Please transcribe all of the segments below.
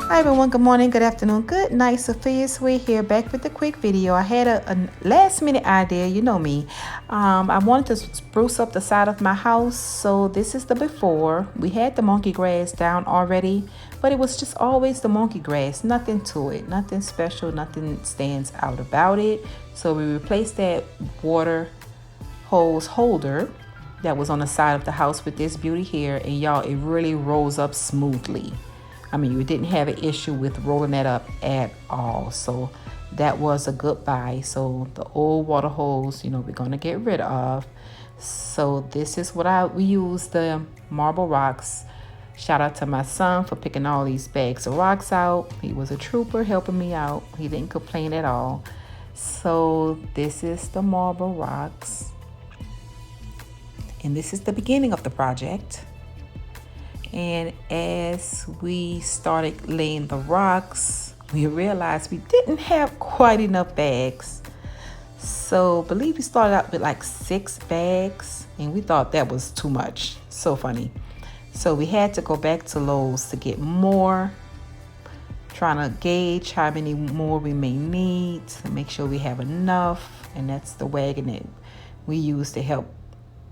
Hi everyone, good morning, good afternoon, good night. Sophia Sweet here, back with a quick video. I had a last minute idea, you know me. I wanted to spruce up the side of my house, so this is the before. We had the monkey grass down already, but it was just always the monkey grass, nothing to it, nothing special, nothing stands out about it. So we replaced that water hose holder that was on the side of the house with this beauty here, and y'all, it really rolls up smoothly. I mean, you didn't have an issue with rolling that up at all. So that was a good buy. So the old water hose, we're going to get rid of. So this is what we use, the marble rocks. Shout out to my son for picking all these bags of rocks out. He was a trooper helping me out. He didn't complain at all. So this is the marble rocks. And this is the beginning of the project. And as we started laying the rocks, we realized we didn't have quite enough bags. So I believe we started out with like 6 bags, and we thought that was too much. So funny. So we had to go back to Lowe's to get more, trying to gauge how many more we may need to make sure we have enough. And that's the wagon that we use to help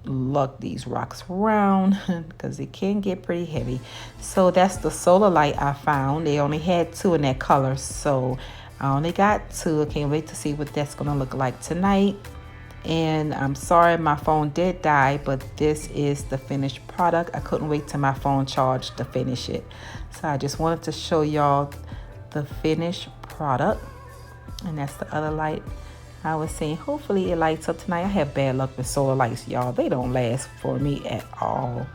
lug these rocks around because it can get pretty heavy. So that's the solar light I found. They only had 2 in that color, so I only got 2. I can't wait to see what that's gonna look like tonight. And I'm sorry my phone did die, but this is the finished product. I couldn't wait till my phone charged to finish it, so I just wanted to show y'all the finished product. And that's the other light I was saying. Hopefully it lights up tonight. I have bad luck with solar lights, y'all. They don't last for me at all.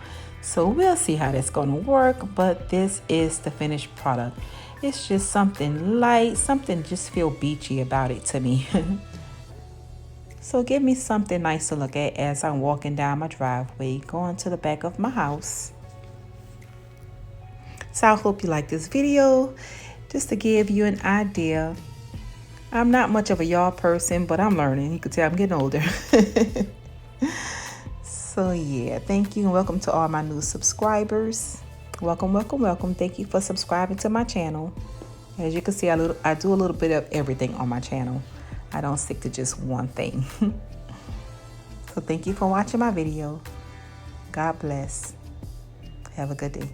So we'll see how that's gonna work, but this is the finished product. It's just something light, something just feel beachy about it to me. So give me something nice to look at as I'm walking down my driveway, going to the back of my house. So I hope you like this video, just to give you an idea. I'm not much of a y'all person, but I'm learning. You can tell I'm getting older. So yeah, thank you and welcome to all my new subscribers. Welcome, welcome, welcome. Thank you for subscribing to my channel. As you can see, I do a little bit of everything on my channel. I don't stick to just one thing. So thank you for watching my video. God bless. Have a good day.